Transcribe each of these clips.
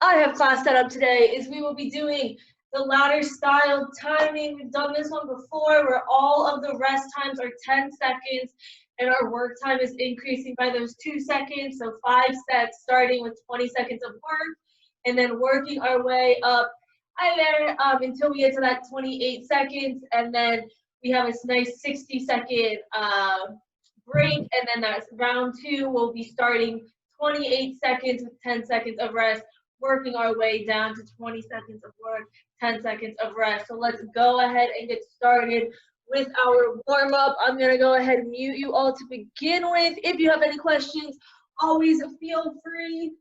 I have class set up today is we will be doing the ladder style timing. We've done this one before where all of the rest times are 10 seconds and our work time is increasing by those 2 seconds. So 5 sets starting with 20 seconds of work and then working our way up there until we get to that 28 seconds, and then we have a nice 60-second break, and then that's round 2. We'll be starting 28 seconds with 10 seconds of rest, working our way down to 20 seconds of work, 10 seconds of rest. So let's go ahead and get started with our warm-up. I'm going to go ahead and mute you all to begin with. If you have any questions, always feel free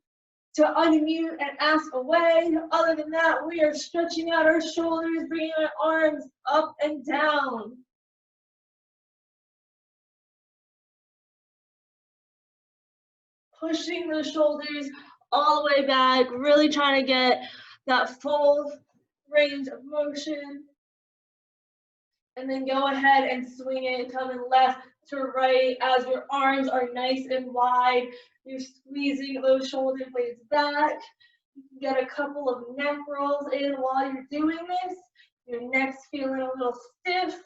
to unmute and ask away. Other than that, we are stretching out our shoulders, bringing our arms up and down. Pushing the shoulders all the way back, really trying to get that full range of motion. And then go ahead and swing it, coming left to right as your arms are nice and wide. You're squeezing those shoulder blades back. You can get a couple of neck rolls in while you're doing this. Your neck's feeling a little stiff.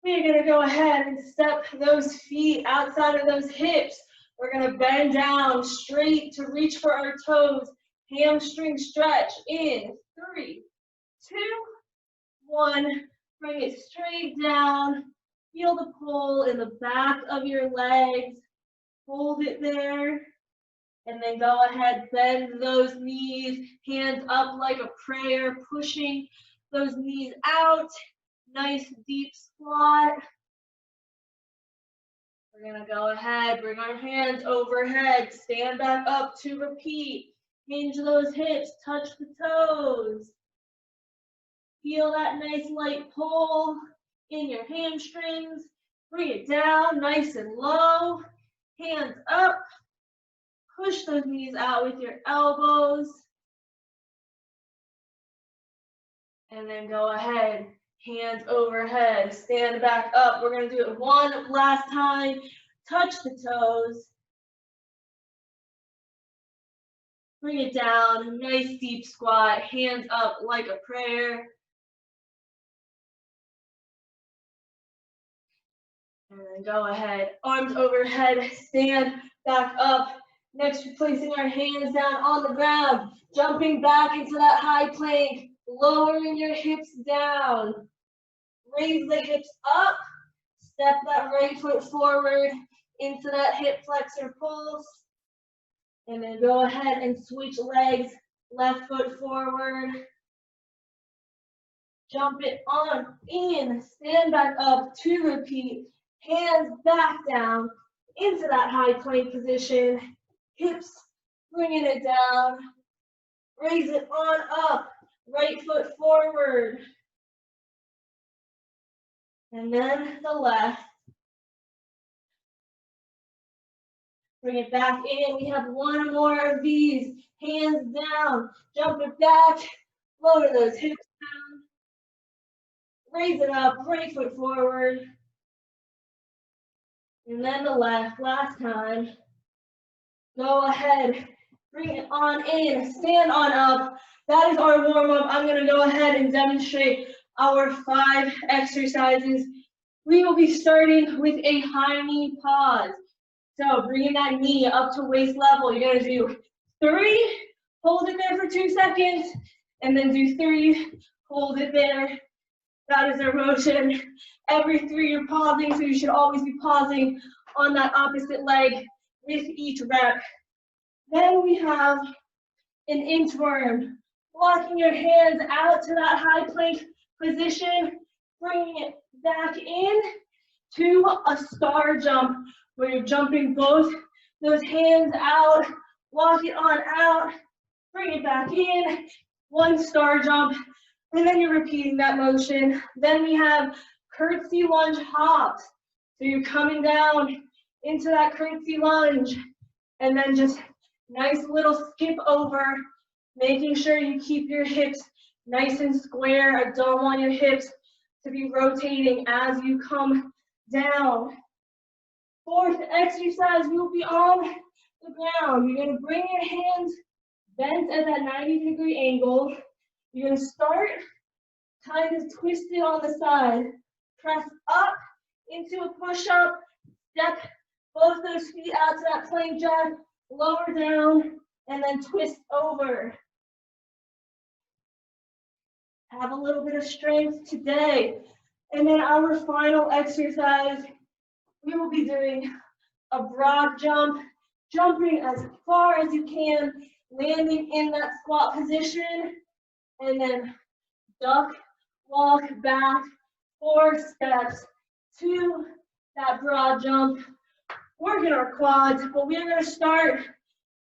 We're going to go ahead and step those feet outside of those hips. We're going to bend down straight to reach for our toes. Hamstring stretch in 3, 2, 1. Bring it straight down. Feel the pull in the back of your legs. Hold it there. And then go ahead, bend those knees. Hands up like a prayer, pushing those knees out. Nice deep squat. We're going to go ahead, bring our hands overhead. Stand back up to repeat. Hinge those hips, touch the toes. Feel that nice light pull in your hamstrings. Bring it down nice and low. Hands up. Push those knees out with your elbows. And then go ahead, hands overhead. Stand back up. We're going to do it one last time. Touch the toes. Bring it down. Nice deep squat. Hands up like a prayer. And then go ahead, arms overhead, stand back up. Next, we're placing our hands down on the ground, jumping back into that high plank, lowering your hips down. Raise the hips up, step that right foot forward into that hip flexor pulse. And then go ahead and switch legs, left foot forward. Jump it on in, stand back up to repeat. Hands back down into that high plank position. Hips bringing it down. Raise it on up. Right foot forward. And then the left. Bring it back in. We have one more of these. Hands down. Jump it back. Lower those hips down. Raise it up. Right foot forward. And then the left, last time. Go ahead, bring it on in, stand on up. That is our warm-up. I'm gonna go ahead and demonstrate our 5 exercises. We will be starting with a high knee pause. So bringing that knee up to waist level. You're gonna do 3, hold it there for 2 seconds, and then do 3, hold it there. That is our motion. Every 3 you're pausing, so you should always be pausing on that opposite leg with each rep. Then we have an inchworm. Walking your hands out to that high plank position, bringing it back in to a star jump, where you're jumping both those hands out, walk it on out, bring it back in, 1 star jump, and then you're repeating that motion. Then we have curtsy lunge hops. So you're coming down into that curtsy lunge, and then just nice little skip over, making sure you keep your hips nice and square. I don't want your hips to be rotating as you come down. 4th exercise, we will be on the ground. You're going to bring your hands bent at that 90-degree angle. You're gonna start kind of twisted on the side. Press up into a push-up. Step both those feet out to that plank jack. Lower down and then twist over. Have a little bit of strength today. And then our final exercise, we will be doing a broad jump, jumping as far as you can, landing in that squat position, and then duck, walk back, 4 steps to that broad jump. Working our quads, but we're going to start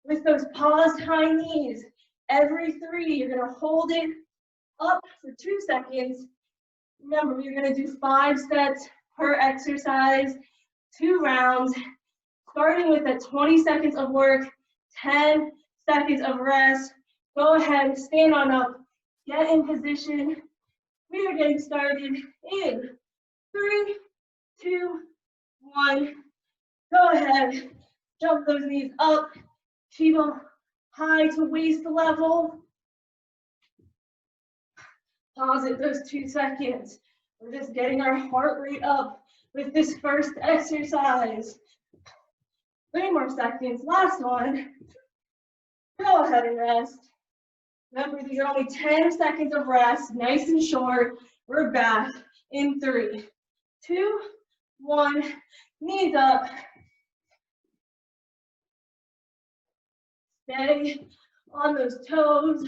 with those paused high knees. Every 3, you're going to hold it up for 2 seconds. Remember, we're going to do 5 sets per exercise, 2 rounds, starting with a 20 seconds of work, 10 seconds of rest. Go ahead, stand on up, get in position. We are getting started in 3, 2, 1. Go ahead, jump those knees up, keep them high to waist level. Pause it those 2 seconds. We're just getting our heart rate up with this first exercise. 3 more seconds, last one. Go ahead and rest. Remember, these are only 10 seconds of rest, nice and short. We're back in 3, 2, 1, knees up. Stay on those toes.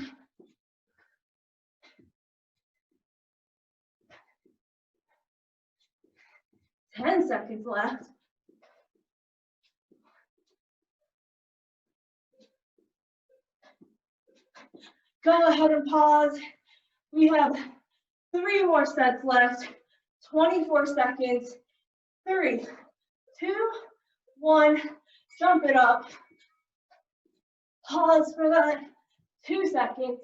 Ten seconds left. Go ahead and pause. We have 3 more sets left. 24 seconds. 3, 2, 1. Jump it up. Pause for that 2 seconds.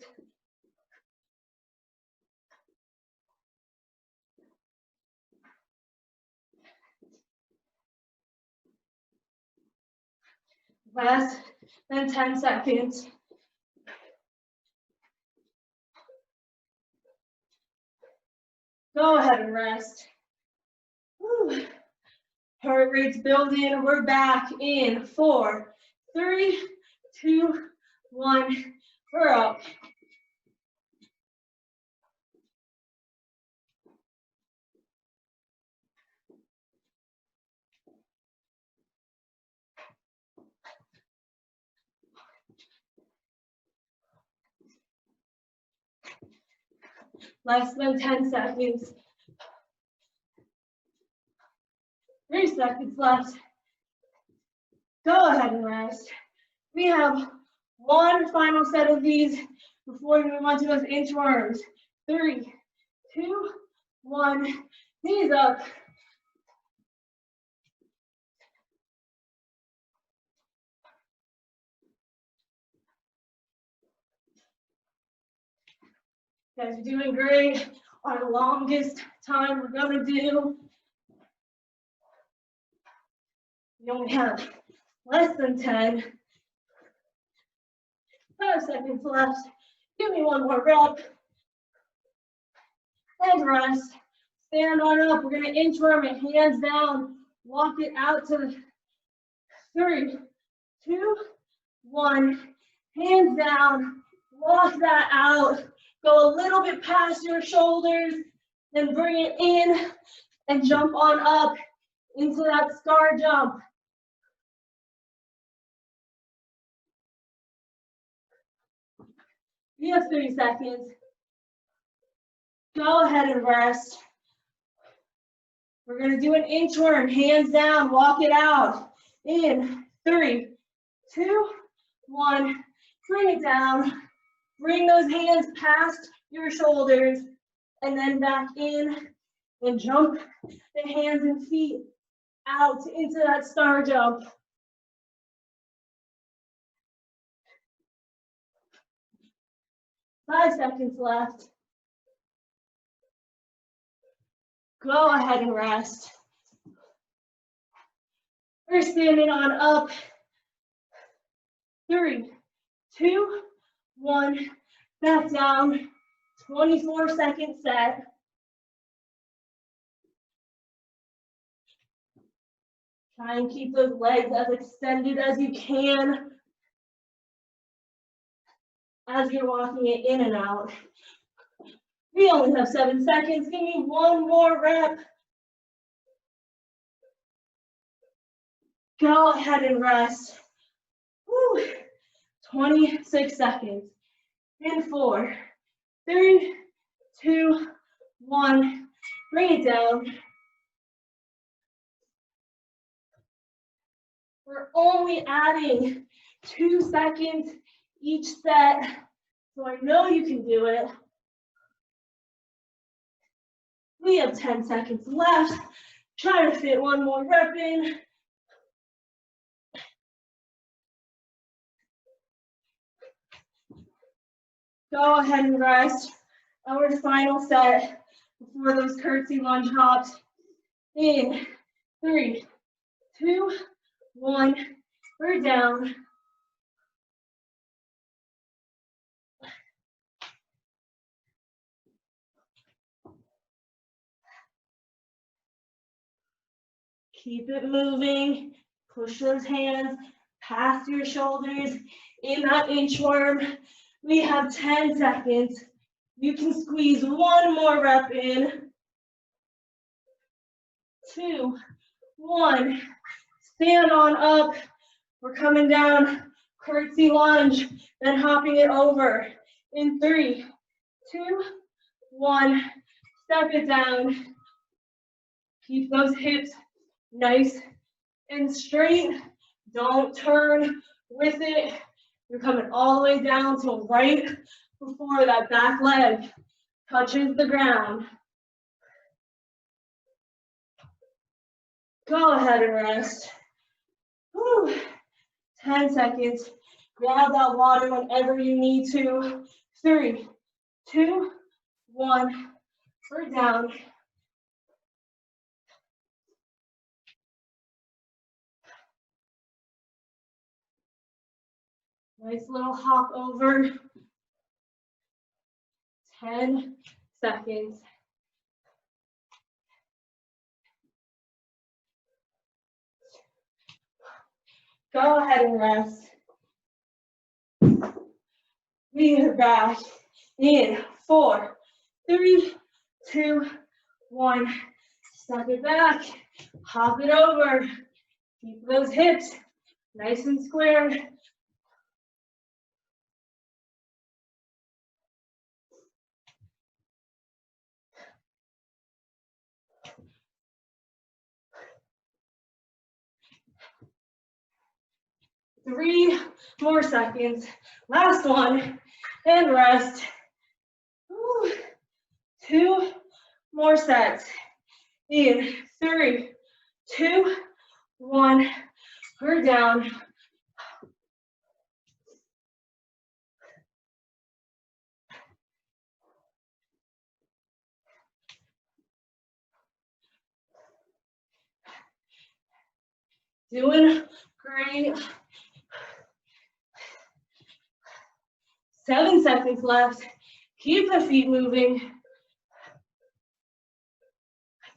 Less than 10 seconds. Go ahead and rest. Whew. Heart rate's building. We're back in 4, 3, 2, 1. We're up. Less than 10 seconds. 3 seconds left. Go ahead and rest. We have 1 final set of these before we move on to those inchworms. 3, 2, 1. Knees up. You guys are doing great. Our longest time we're gonna do. We only have less than 10. 5 seconds left. Give me 1 more rep. And rest. Stand on up. We're gonna inchworm it, hands down. Walk it out to 3, 2, 1. Hands down. Walk that out. Go a little bit past your shoulders, then bring it in and jump on up into that star jump. You have 3 seconds. Go ahead and rest. We're going to do an inchworm, hands down, walk it out. In 3, 2, 1. Bring it down. Bring those hands past your shoulders and then back in and jump the hands and feet out into that star jump. 5 seconds left. Go ahead and rest. We're standing on up. 3, 2, 1, back down, 24-second set. Try and keep those legs as extended as you can as you're walking it in and out. We only have 7 seconds. Give me one more rep. Go ahead and rest. Woo. 26 seconds. In 4, 3, 2, 1. Bring it down. We're only adding 2 seconds each set, so I know you can do it. We have 10 seconds left. Try to fit one more rep in. Go ahead and rest. Our final set before those curtsy lunge hops. In 3, 2, 1. We're down. Keep it moving. Push those hands past your shoulders in that inchworm. We have 10 seconds. You can squeeze one more rep in. 2, 1. Stand on up. We're coming down. Curtsy lunge. Then hopping it over. In 3, 2, 1. Step it down. Keep those hips nice and straight. Don't turn with it. You're coming all the way down to right before that back leg touches the ground. Go ahead and rest. Whew. 10 seconds. Grab that water whenever you need to. 3, 2, 1. We're down. Nice little hop over. 10 seconds. Go ahead and rest. We are back in 4, 3, 2, 1. Step it back. Hop it over. Keep those hips nice and square. Three more seconds. Last one. And rest. Whew. 2 more sets. In 3, 2, 1. We're down. Doing great. 7 seconds left. Keep the feet moving.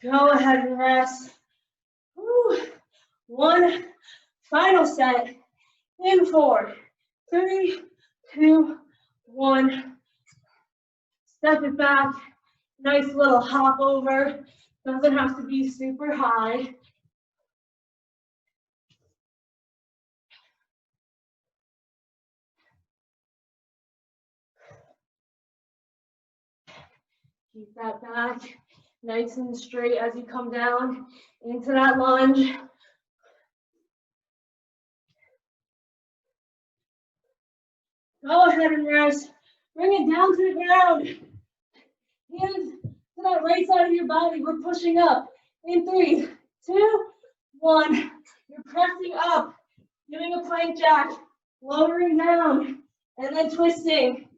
Go ahead and rest. Woo. 1 final set. In 4, 3, 2, 1. Step it back. Nice little hop over. Doesn't have to be super high. Keep that back nice and straight as you come down into that lunge. Go ahead and rest. Bring it down to the ground. Hands to that right side of your body. We're pushing up. In 3, 2, 1. You're pressing up, doing a plank jack, lowering down, and then twisting.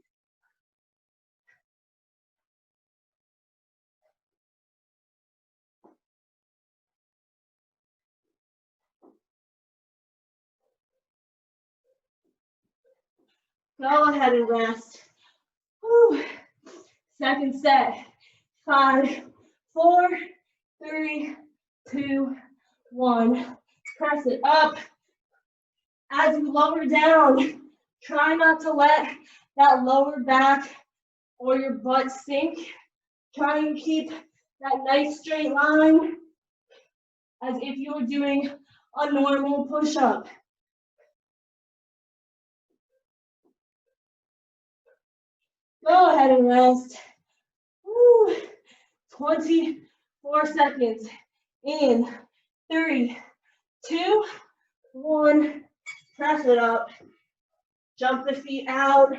Go ahead and rest. Whew. Second set. 5, 4, 3, 2, 1. Press it up. As you lower down, try not to let that lower back or your butt sink. Try and keep that nice straight line as if you were doing a normal push-up. Go ahead and rest. Woo. 24 seconds. In 3, 2, 1. Press it up. Jump the feet out.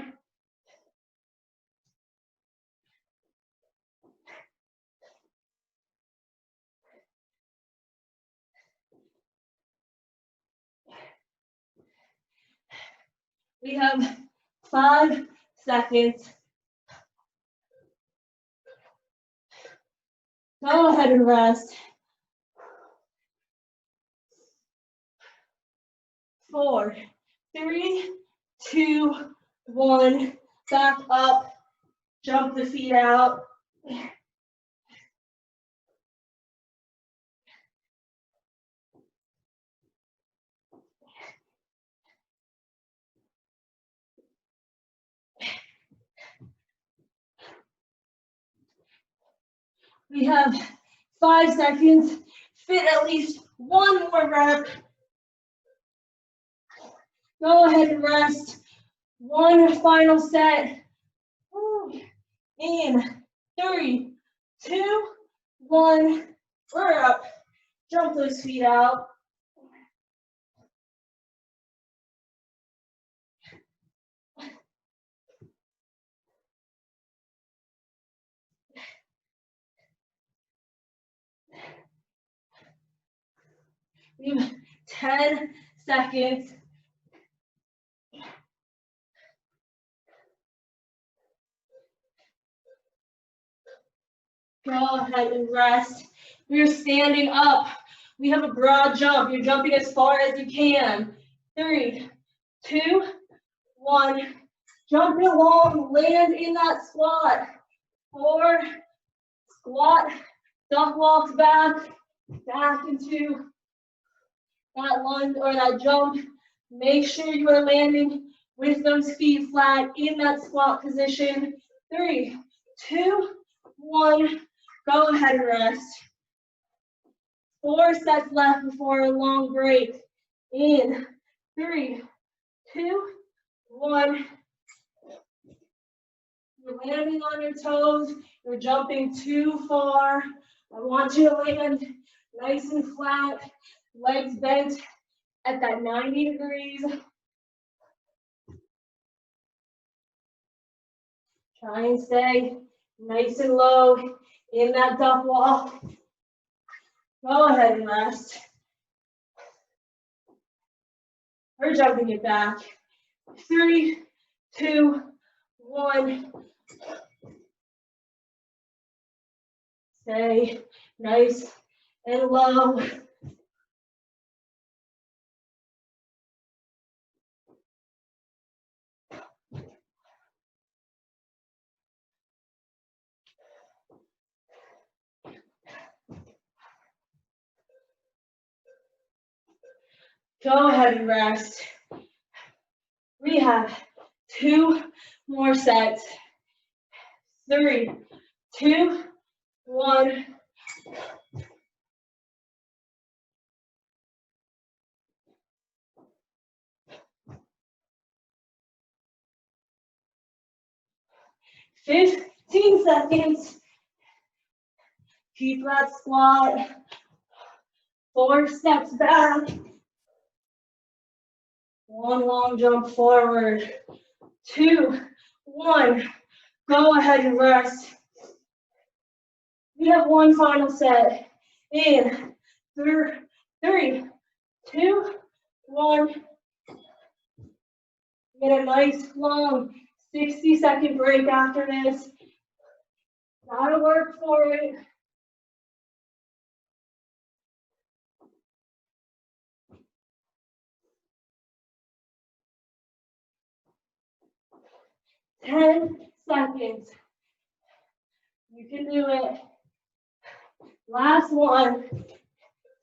We have 5 seconds. Go ahead and rest. 4, 3, 2, 1. Back up. Jump the feet out. We have 5 seconds. Fit at least one more rep. Go ahead and rest. One final set. In 3, 2, 1. We're up. Jump those feet out. We have 10 seconds. Go ahead and rest. We're standing up. We have a broad jump. You're jumping as far as you can. 3, 2, 1. Jump it long. Land in that squat. 4. Squat. Duck walks back. Back into that lunge or that jump. Make sure you are landing with those feet flat in that squat position. 3, 2, 1. Go ahead and rest. 4 sets left before a long break. In 3, 2, 1. You're landing on your toes. You're jumping too far. I want you to land nice and flat. Legs bent at that 90 degrees. Try and stay nice and low in that duck walk. Go ahead and rest. We're jumping it back. 3, 2, 1. Stay nice and low. Go ahead and rest. We have 2 more sets. 3, 2, 1. "15 seconds. Keep that squat. 4 steps back. 1 long jump forward. 2, 1. Go ahead and rest. We have 1 final set. In 3, 2, 1. Get a nice long 60-second break after this. Gotta work for it. 10 seconds. You can do it. Last one,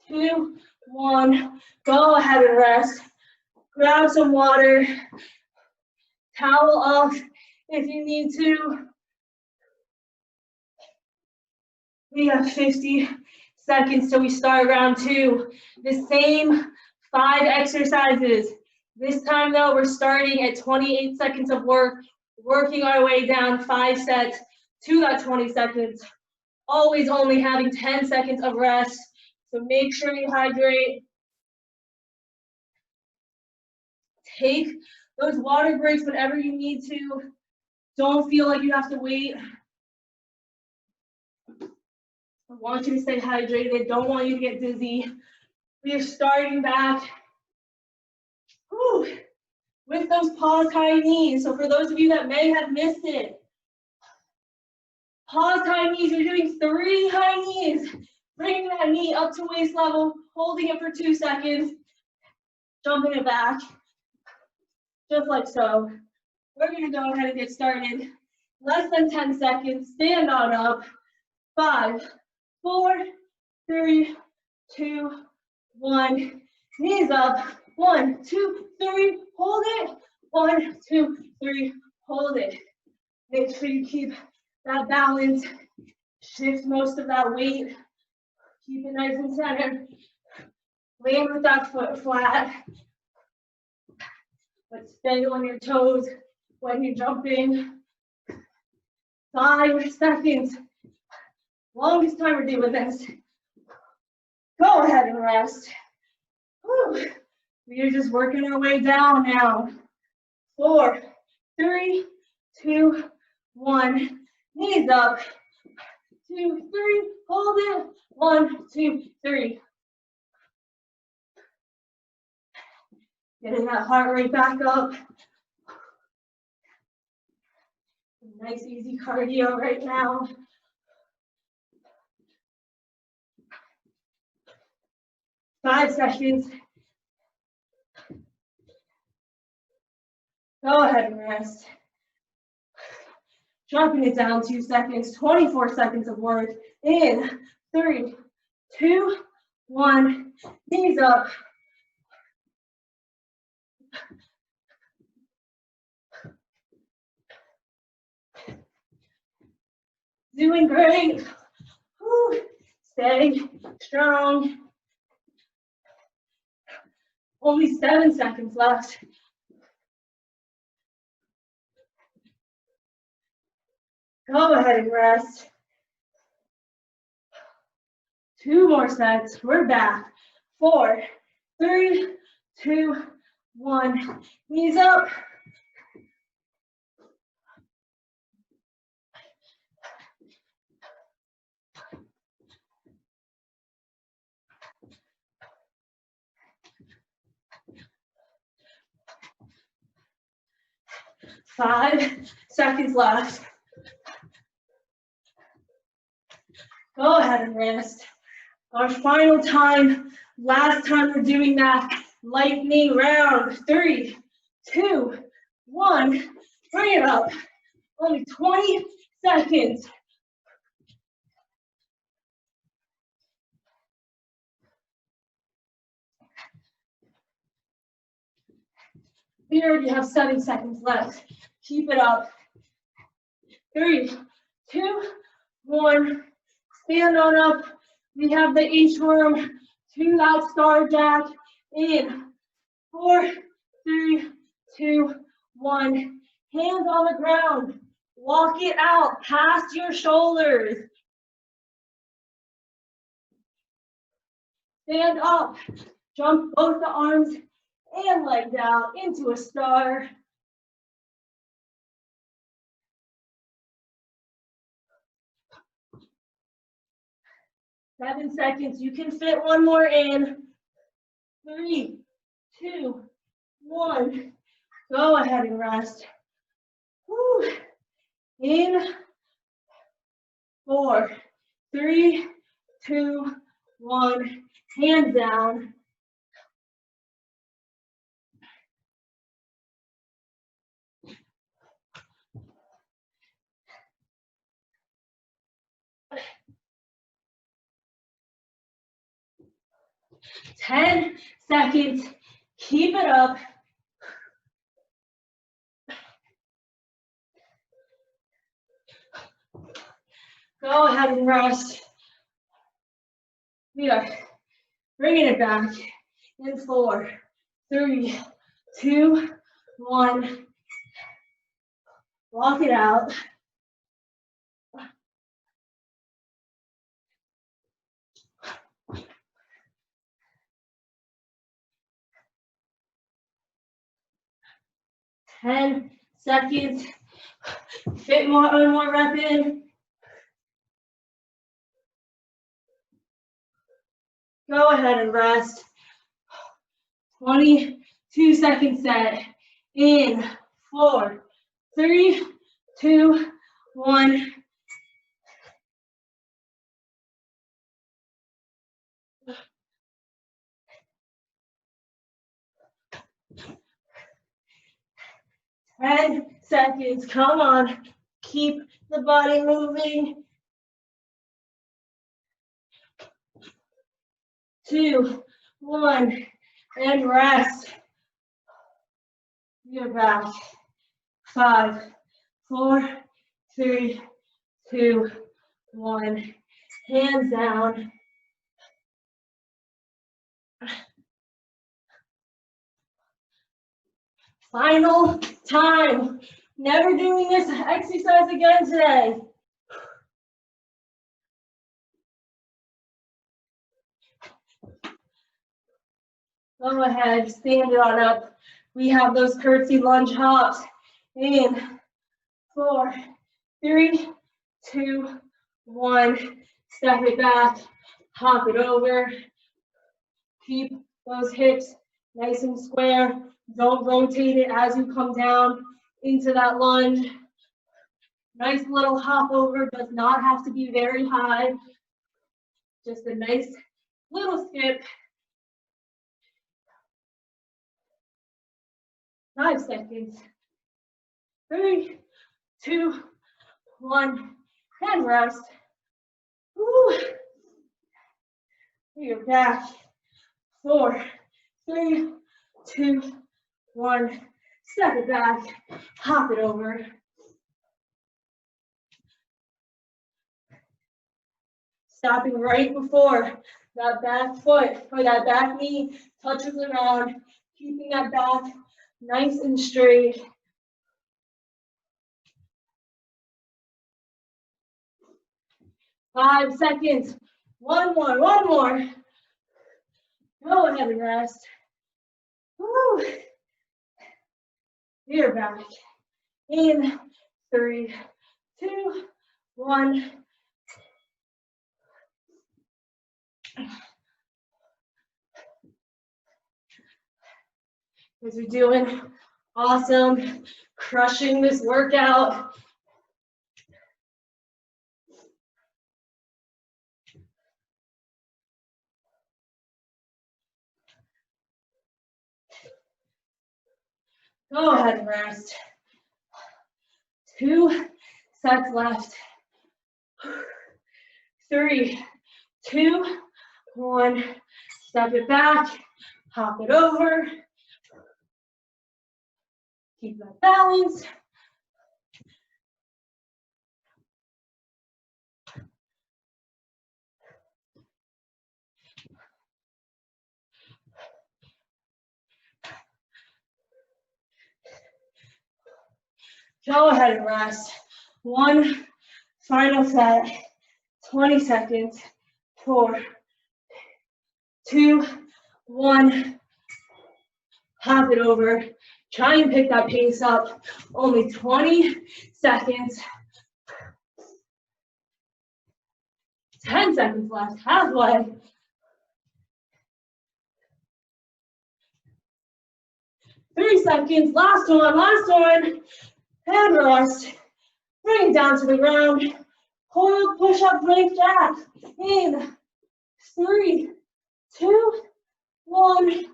2, 1. Go ahead and rest. Grab some water. Towel off if you need to. We have 50 seconds till we start round 2. The same 5 exercises. This time though, we're starting at 28 seconds of work, working our way down 5 sets to that 20 seconds. Always only having 10 seconds of rest. So make sure you hydrate. Take those water breaks whenever you need to. Don't feel like you have to wait. I want you to stay hydrated. Don't want you to get dizzy. We are starting back with those pause high knees. So for those of you that may have missed it, pause high knees, you're doing 3 high knees. Bringing that knee up to waist level, holding it for 2 seconds, jumping it back, just like so. We're gonna go ahead and get started. Less than 10 seconds, stand on up. 5, 4, 3, 2, 1. Knees up. 1, 2, 3, hold it. 1, 2, 3, hold it. Make sure you keep that balance. Shift most of that weight. Keep it nice and centered. Land with that foot flat. But stay on your toes when you're jumping. 5 seconds. Longest time we're doing this. Go ahead and rest. We are just working our way down now. 4, 3, 2, 1. Knees up. 2, 3. Hold it. 1, 2, 3. Getting that heart rate back up. Nice easy cardio right now. 5 seconds. Go ahead and rest. Dropping it down 2 seconds, 24 seconds of work. In 3, 2, 1. Knees up. Doing great. Stay strong. Only 7 seconds left. Go ahead and rest. 2 more sets. We're back. 4, 3, 2, 1. Knees up. Five seconds left. Go ahead and rest. Our final time, last time we're doing that lightning round. 3, 2, 1. Bring it up. Only 20 seconds. We already have 7 seconds left. Keep it up. 3, 2, 1. Stand on up. We have the Inchworm to that star jack. In 4, 3, 2, 1. Hands on the ground. Walk it out past your shoulders. Stand up. Jump both the arms and legs out into a star. Seven seconds. You can fit one more in. 3, 2, 1. Go ahead and rest. Whew. In 4, 3, 2, 1. Hands down. 10 seconds. Keep it up. Go ahead and rest. We are bringing it back in 4, 3, 2, 1. Walk it out. Ten seconds. Fit one more rep in. Go ahead and rest. 22-second set. In 4, 3, 2, 1. Ten seconds. Come on. Keep the body moving. 2, 1, and rest. You're back. 5, 4, 3, 2, 1. Hands down. Final time. Never doing this exercise again today. Go ahead, stand it on up. We have those curtsy lunge hops. In 4, 3, 2, 1. Step it back, hop it over. Keep those hips nice and square. Don't rotate it as you come down into that lunge. Nice little hop over, does not have to be very high. Just a nice little skip. 5 seconds. 3, 2, 1, and rest. Woo. You're back. 4, 3, 2, 1. Step it back. Hop it over. Stopping right before that back foot or that back knee touches the ground. Keeping that back nice and straight. 5 seconds. One more. Go ahead and rest. Woo. You're back. In 3, 2, 1. As you're doing awesome, crushing this workout. Go ahead and rest. 2 sets left. 3, 2, 1. Step it back, hop it over. Keep that balance. Go ahead and rest. One final set. 20 seconds. 4, 2, 1. Hop it over. Try and pick that pace up. Only 20 seconds. 10 seconds left. Halfway. 3 seconds. Last one. And rest. Bring it down to the ground. Coiled push-up plank jack. In 3, 2, 1.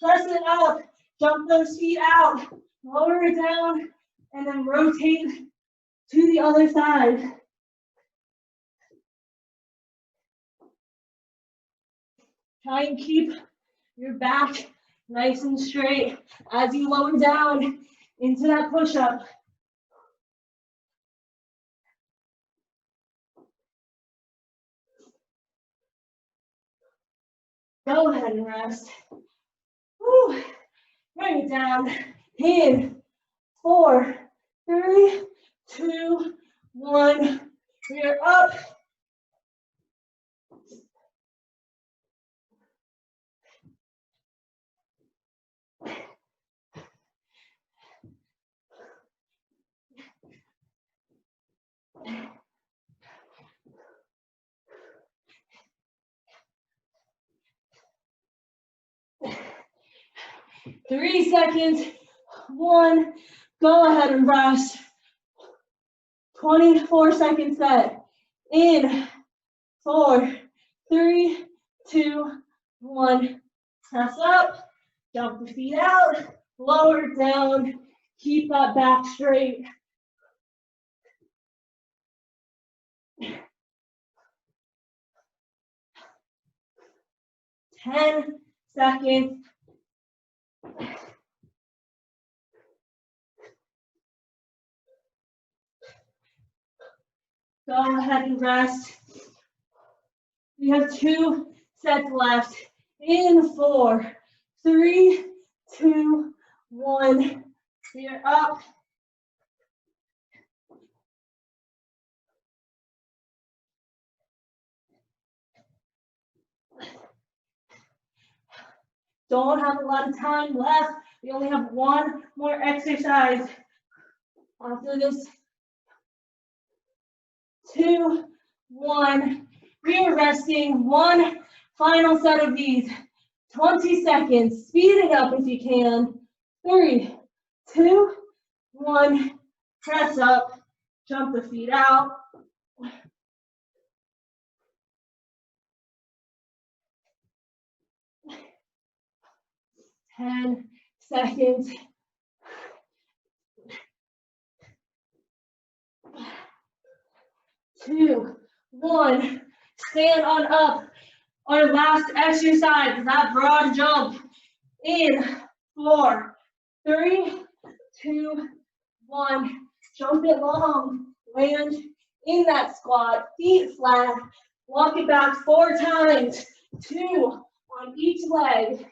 Press it up. Jump those feet out. Lower it down. And then rotate to the other side. Try and keep your back nice and straight as you lower down into that push-up. Go ahead and rest. Woo. Bring it down. In 4, 3, 2, 1. We're up. Three seconds. 1. Go ahead and rest. 24-second set. In 4, 3, 2, 1. Press up. Jump the feet out. Lower it down. Keep that back straight. 10 seconds. Go ahead and rest. We have 2 sets left. In 4, 3, 2, 1. We are up. Don't have a lot of time left. We only have 1 more exercise. After this, 2, 1. We are resting. 1 final set of these. 20 seconds. Speed it up if you can. 3, 2, 1. Press up. Jump the feet out. 10 seconds. 2, 1. Stand on up. Our last exercise is that broad jump. In 4, 3, 2, 1. Jump it long. Land in that squat. Feet flat. Walk it back 4 times. 2 on each leg.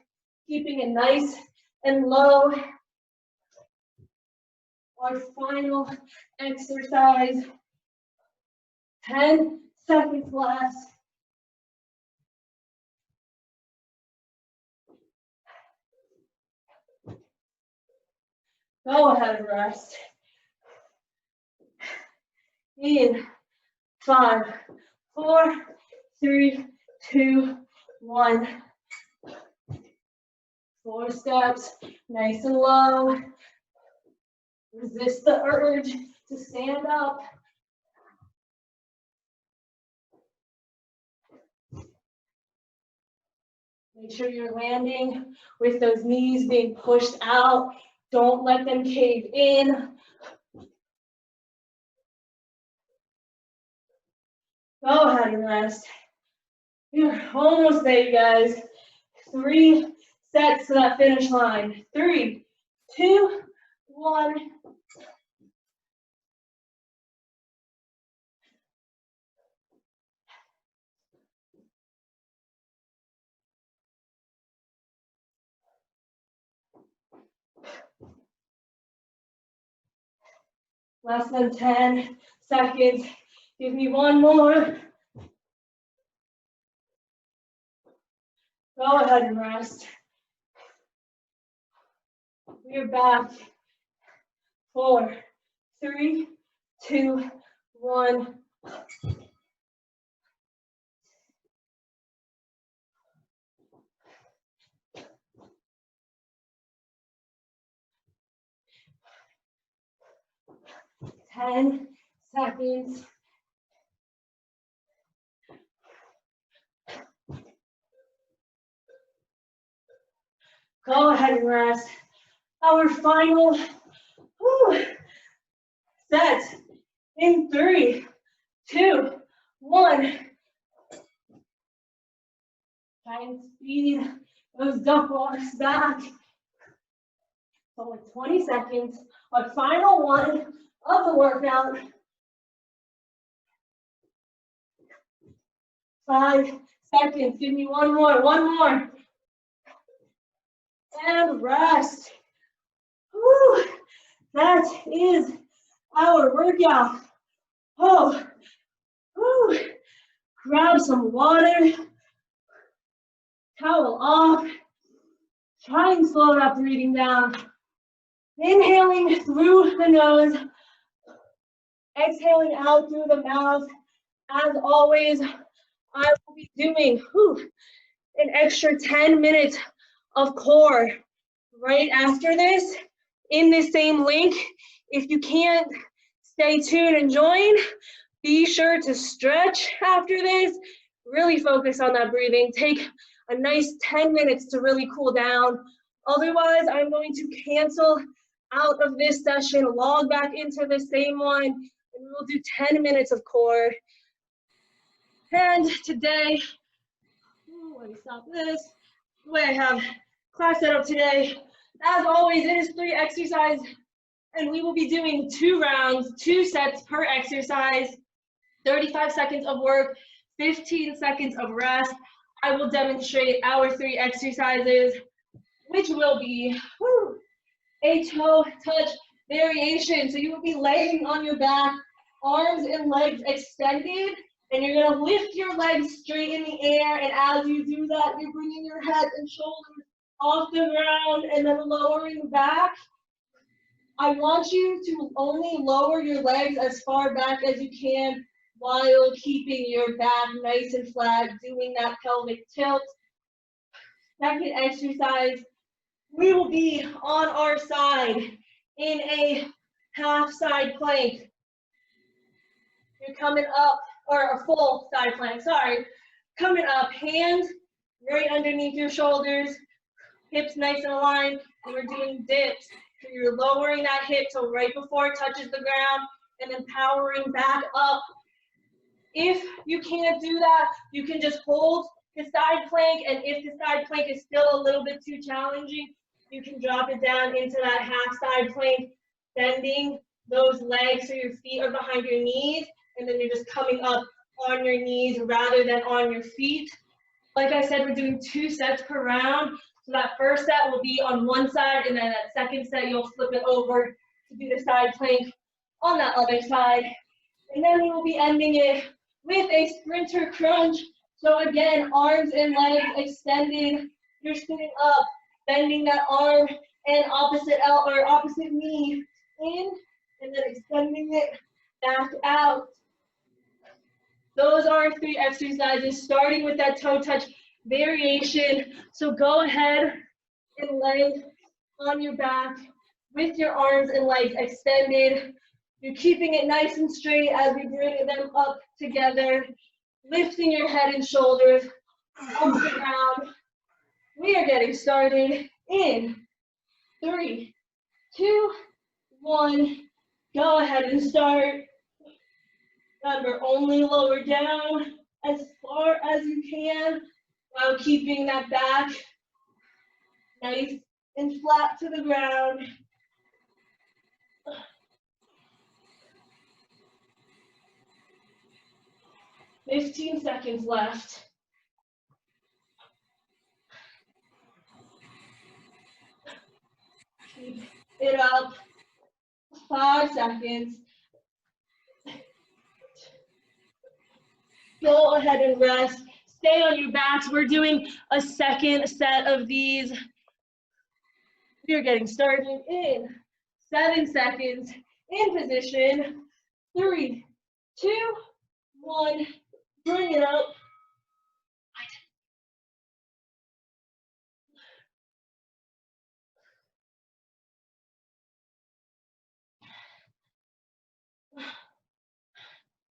Keeping it nice and low. Our final exercise. 10 seconds left. Go ahead and rest. In 5, 4, 3, 2, 1. 4 steps, nice and low. Resist the urge to stand up. Make sure you're landing with those knees being pushed out. Don't let them cave in. Go ahead and rest. You're almost there, you guys. 3 sets to that finish line. 3, 2, 1. Less than 10 seconds. Give me 1 more. Go ahead and rest. We're back. 4, 3, 2, 1. Ten seconds. Go ahead and rest. Our final set in 3, 2, 1. Try and speed those duck walks back. So like 20 seconds, our final one of the workout. 5 seconds, give me one more. And rest. Whew. That is our workout. Oh, whew. Grab some water, towel off. Try and slow that breathing down. Inhaling through the nose, exhaling out through the mouth. As always, I will be doing an extra 10 minutes of core right after this in the same link. If you can't stay tuned and join, be sure to stretch after this. Really focus on that breathing. Take a nice 10 minutes to really cool down. Otherwise, I'm going to cancel out of this session, log back into the same one, and we'll do 10 minutes of core. And today, let me stop this. The way I have class set up today, as always, it is 3 exercises, and we will be doing 2 rounds, 2 sets per exercise, 35 seconds of work, 15 seconds of rest. I will demonstrate our 3 exercises, which will be a toe touch variation. So you will be laying on your back, arms and legs extended, and you're gonna lift your legs straight in the air, and as you do that, you're bringing your head and shoulders off the ground and then lowering back. I want you to only lower your legs as far back as you can while keeping your back nice and flat, doing that pelvic tilt. Second exercise, we will be on our side in a half side plank. You're coming up, or a full side plank, sorry. Coming up, hands right underneath your shoulders, hips nice and aligned, and we're doing dips. So you're lowering that hip till right before it touches the ground, and then powering back up. If you can't do that, you can just hold the side plank, and if the side plank is still a little bit too challenging, you can drop it down into that half side plank, bending those legs so your feet are behind your knees, and then you're just coming up on your knees rather than on your feet. Like I said, we're doing 2 sets per round. So that first set will be on one side, and then that second set you'll flip it over to do the side plank on that other side. And then we will be ending it with a sprinter crunch. So again, arms and legs extended. You're sitting up, bending that arm and opposite knee in, and then extending it back out. Those are 3 exercises, starting with that toe touch variation. So go ahead and lay on your back with your arms and legs extended. You're keeping it nice and straight as we bring them up together, lifting your head and shoulders off the ground. We are getting started in 3, 2, 1. Go ahead and start. Remember, only lower down as far as you can while keeping that back nice and flat to the ground. "15 seconds left. Keep it up. 5 seconds. Go ahead and rest. Stay on your backs. We're doing a second set of these. We're getting started in 7 seconds. In position. 3, 2, 1. Bring it up.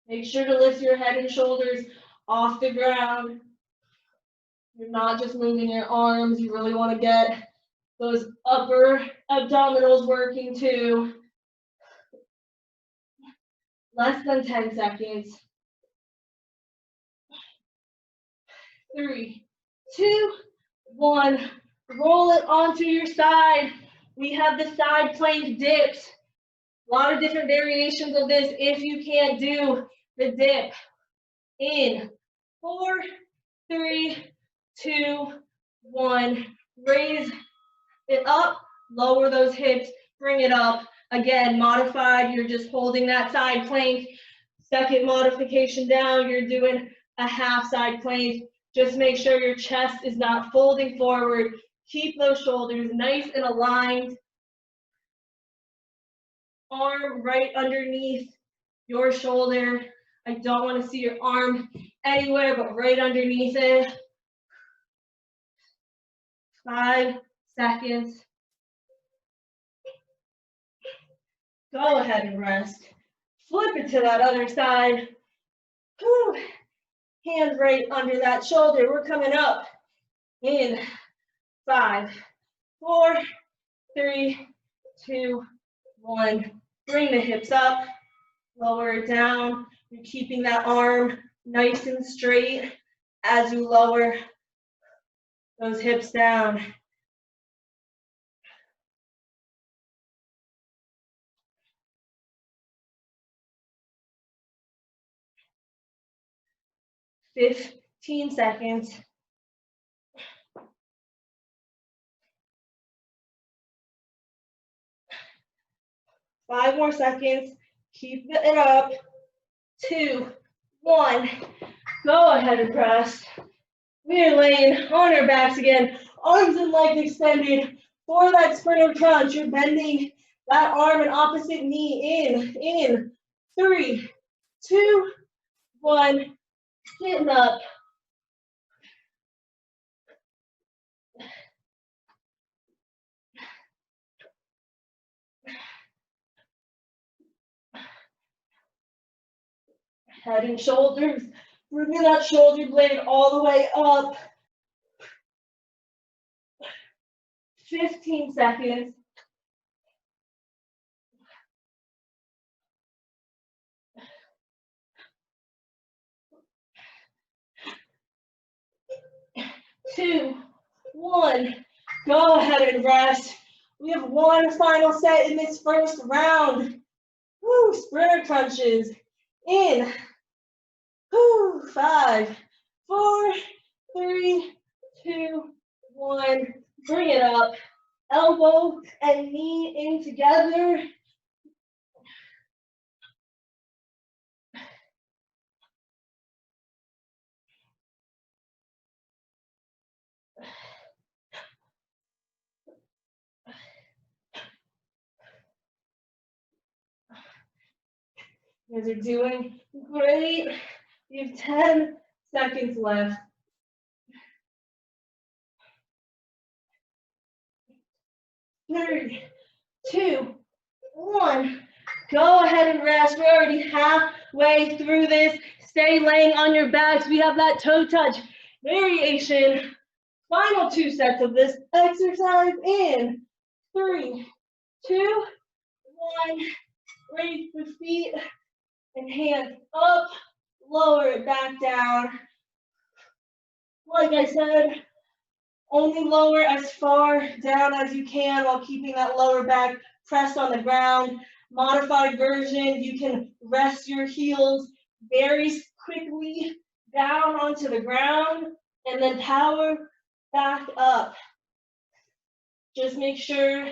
Make sure to lift your head and shoulders off the ground. You're not just moving your arms. You really want to get those upper abdominals working too. Less than 10 seconds. 3, 2, 1. Roll it onto your side. We have the side plank dips. A lot of different variations of this if you can't do the dip. In 4, 3, 2, 1. Raise it up, lower those hips, bring it up. Again, modified, you're just holding that side plank. Second modification down, you're doing a half side plank. Just make sure your chest is not folding forward. Keep those shoulders nice and aligned. Arm right underneath your shoulder. I don't want to see your arm anywhere but right underneath it. 5 seconds. Go ahead and rest. Flip it to that other side. Whew. Hand right under that shoulder. We're coming up in 5, 4, 3, 2, 1. Bring the hips up, lower it down. You're keeping that arm nice and straight as you lower those hips down. "15 seconds. Five more seconds. Keep it up. 2, 1. Go ahead and press. We are laying on our backs again. Arms and legs extended for that sprinter crunch. You're bending that arm and opposite knee in 3, 2, 1. Sitting up. Head and shoulders. Bringing that shoulder blade all the way up. 15 seconds. Two, 1. Go ahead and rest. We have one final set in this first round. Woo, sprinter crunches. In. Woo, 5, 4, 3, 2, 1. Bring it up. Elbow and knee in together. You guys are doing great. You have 10 seconds left. 3, 2, 1. Go ahead and rest. We're already halfway through this. Stay laying on your backs. We have that toe touch variation. Final 2 sets of this exercise in 3, 2, 1. Raise the feet and hands up. Lower it back down. Like I said, only lower as far down as you can while keeping that lower back pressed on the ground. Modified version, you can rest your heels very quickly down onto the ground and then power back up. Just make sure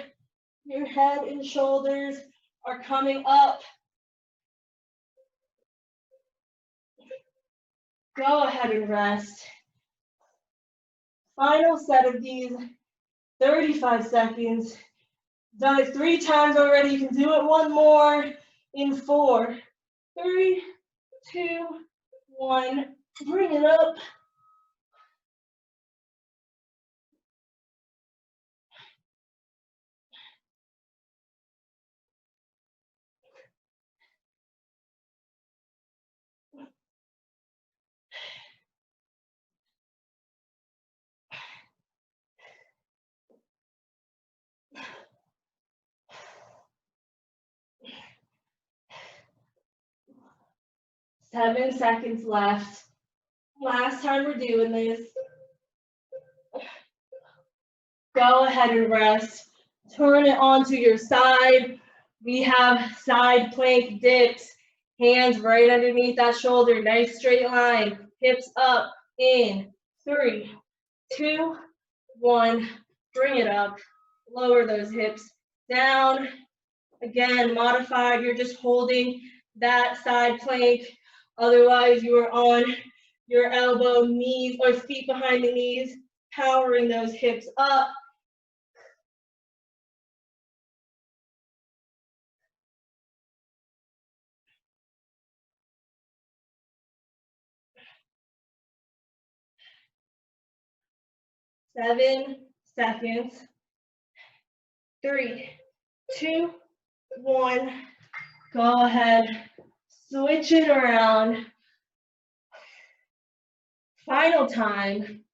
your head and shoulders are coming up. Go ahead and rest. Final set of these, 35 seconds. Done it 3 times already. You can do it one more in 4, 3, 2, 1. Bring it up. Seven seconds left. Last time we're doing this. Go ahead and rest. Turn it onto your side. We have side plank dips. Hands right underneath that shoulder. Nice straight line. Hips up. In. 3, 2, 1. Bring it up. Lower those hips down. Again, modified. You're just holding that side plank. Otherwise, you are on your elbow, knees, or feet behind the knees, powering those hips up. Seven seconds. 3, 2, 1. Go ahead. Switch it around. Final time.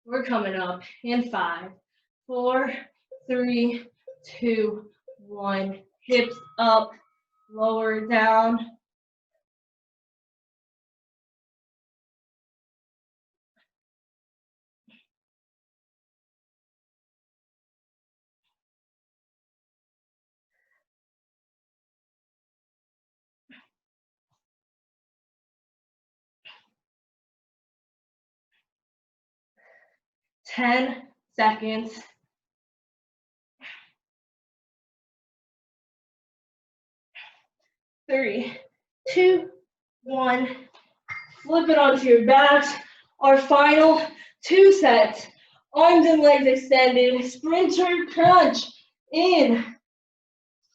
We're coming up in 5, 4, 3, 2, 1. Hips up, lower down. Ten seconds. Three, two, one. Flip it onto your backs. Our final 2 sets. Arms and legs extended. Sprinter crunch. In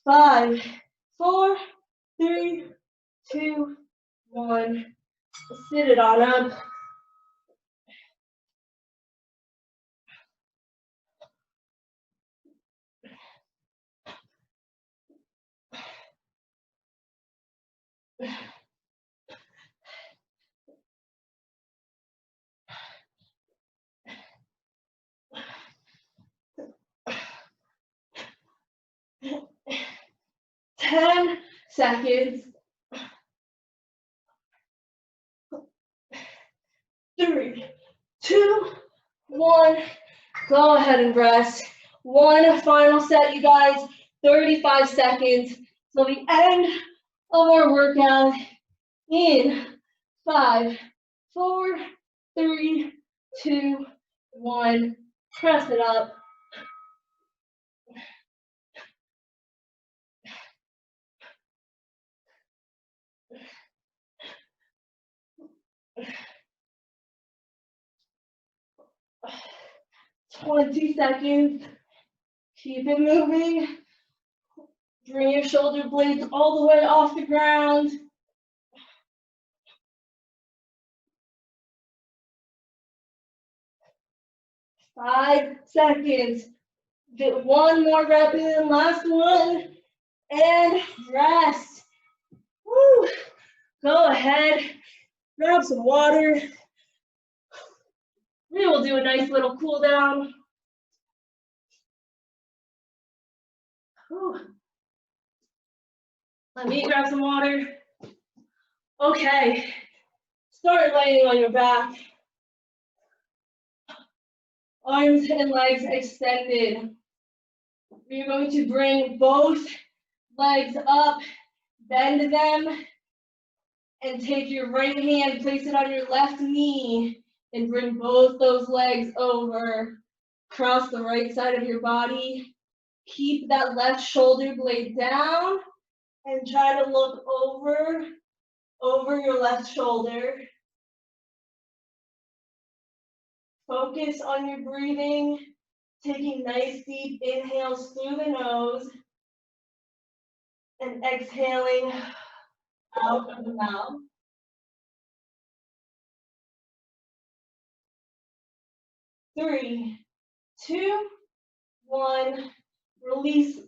5, 4, 3, 2, 1. Sit it on up. Ten seconds. 3, 2, 1. Go ahead and rest. One final set, you guys. 35 seconds till the end of our workout. In 5, 4, 3, 2, 1. Press it up. Twenty seconds. Keep it moving. Bring your shoulder blades all the way off the ground. 5 seconds. Get one more rep in, last one, and rest. Woo. Go ahead, grab some water. We will do a nice little cool down. Whew. Let me grab some water. Okay, start laying on your back. Arms and legs extended. We're going to bring both legs up, bend them, and take your right hand, place it on your left knee, and bring both those legs over. Cross the right side of your body. Keep that left shoulder blade down and try to look over your left shoulder. Focus on your breathing, taking nice deep inhales through the nose and exhaling out of the mouth. 3, 2, 1. Release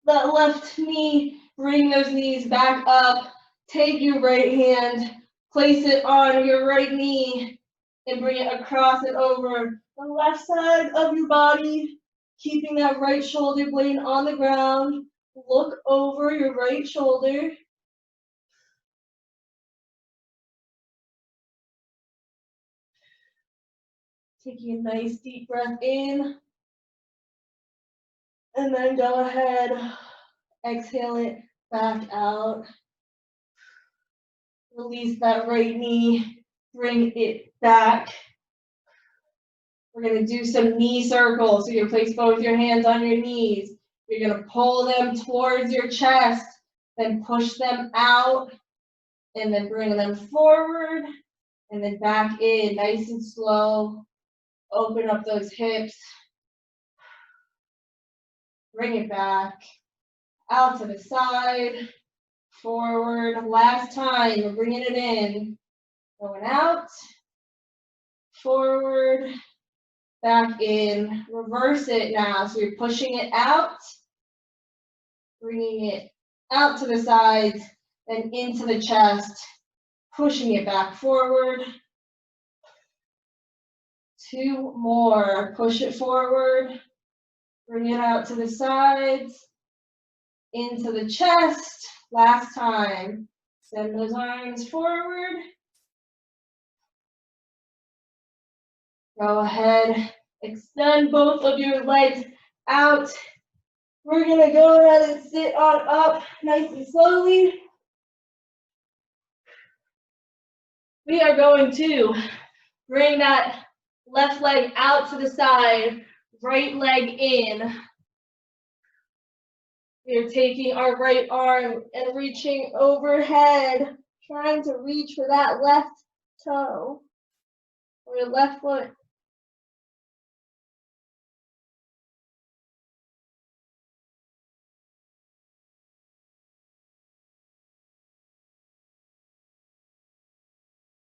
that left knee. Bring those knees back up. Take your right hand, place it on your right knee, and bring it across and over the left side of your body, keeping that right shoulder blade on the ground. Look over your right shoulder. Taking a nice deep breath in. And then go ahead, exhale it back out. Release that right knee, bring it back. We're gonna do some knee circles. So you place both your hands on your knees. You're gonna pull them towards your chest, then push them out, and then bring them forward, and then back in, nice and slow. Open up those hips. Bring it back, out to the side, forward. Last time, we're bringing it in. Going out, forward, back in. Reverse it now. So you're pushing it out, bringing it out to the sides, then into the chest, pushing it back forward. 2 more. Push it forward, bring it out to the sides, into the chest. Last time. Send those arms forward. Go ahead, extend both of your legs out. We're gonna go ahead and sit on up nice and slowly. We are going to bring that left leg out to the side, right leg in. We're taking our right arm and reaching overhead, trying to reach for that left toe or your left foot.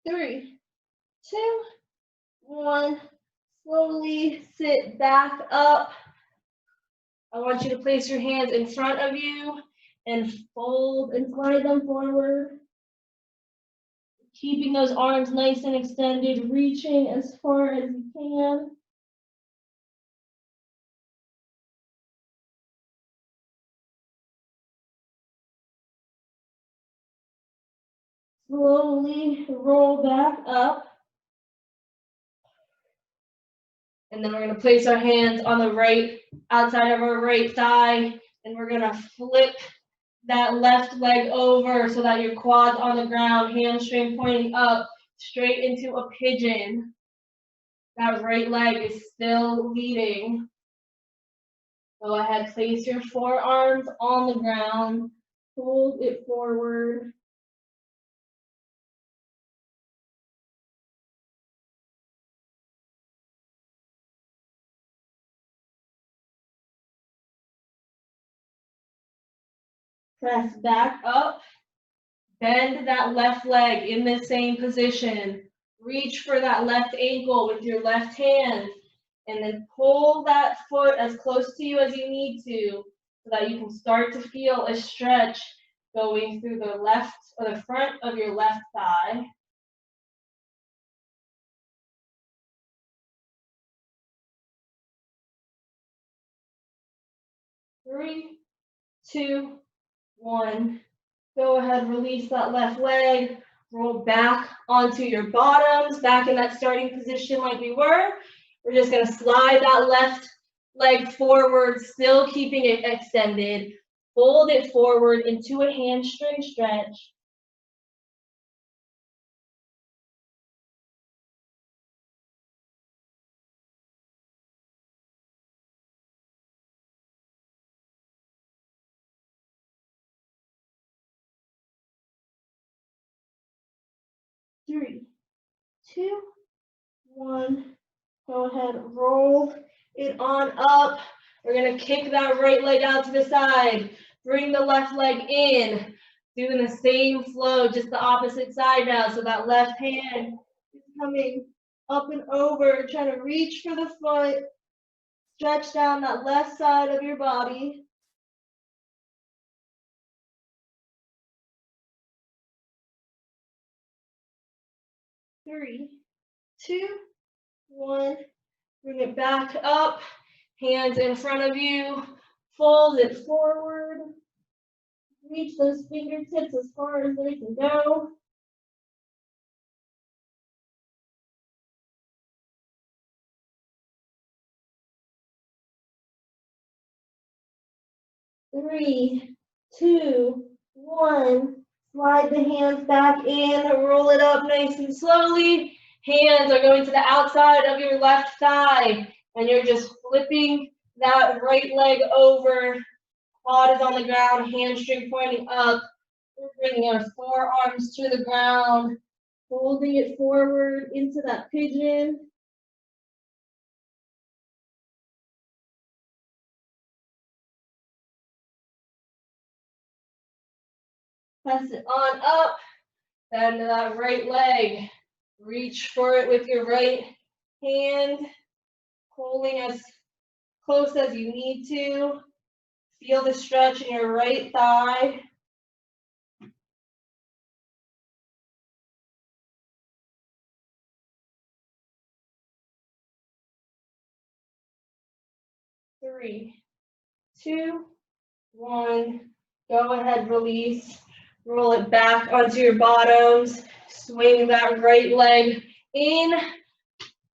Three, two, one. Slowly sit back up. I want you to place your hands in front of you and fold and slide them forward. Keeping those arms nice and extended, reaching as far as you can. Slowly roll back up. And then we're going to place our hands on the right outside of our right thigh, and we're going to flip that left leg over so that your quad's on the ground, hamstring pointing up, straight into a pigeon. That right leg is still leading. Go ahead, place your forearms on the ground, hold it forward. Press back up, bend that left leg in the same position. Reach for that left ankle with your left hand, and then pull that foot as close to you as you need to so that you can start to feel a stretch going through the left or the front of your left thigh. Three, two, one. Go ahead, release that left leg, roll back onto your bottoms, back in that starting position like we were. We're just gonna slide that left leg forward, still keeping it extended. Fold it forward into a hamstring stretch. Three, two, one. Go ahead, roll it on up. We're gonna kick that right leg out to the side. Bring the left leg in. Doing the same flow, just the opposite side now. So that left hand is coming up and over, trying to reach for the foot. Stretch down that left side of your body. Three, two, one. Bring it back up. Hands in front of you. Fold it forward. Reach those fingertips as far as they can go. 3, 2, 1. Slide the hands back in, roll it up nice and slowly. Hands are going to the outside of your left thigh, and you're just flipping that right leg over. Quad is on the ground, hamstring pointing up. We're bringing our forearms to the ground, holding it forward into that pigeon. Press it on up, bend that right leg. Reach for it with your right hand, holding as close as you need to. Feel the stretch in your right thigh. Three, 2, 1. Go ahead, release. Roll it back onto your bottoms. Swing that right leg in.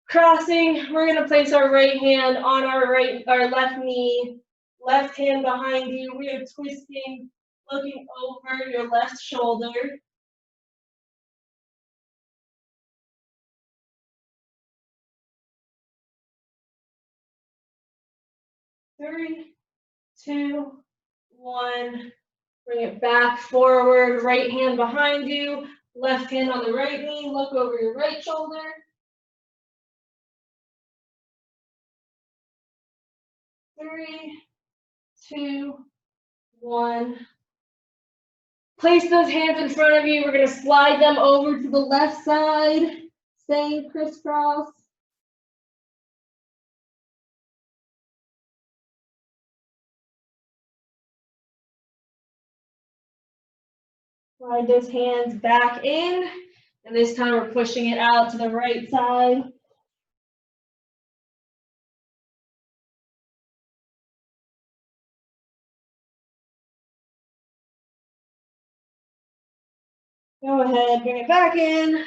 Crossing, we're going to place our right hand on our left knee. Left hand behind you. We are twisting, looking over your left shoulder. 3, 2, 1. Bring it back forward, right hand behind you, left hand on the right knee, look over your right shoulder. 3, 2, 1. Place those hands in front of you. We're going to slide them over to the left side, staying crisscross. Slide those hands back in, and this time we're pushing it out to the right side. Go ahead, bring it back in.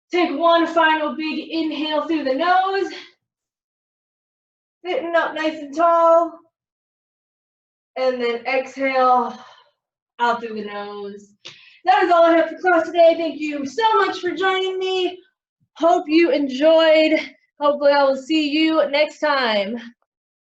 Take one final big inhale through the nose. Sitting up nice and tall. And then exhale out through the nose. That is all I have for class today. Thank you so much for joining me. Hope you enjoyed. Hopefully I will see you next time.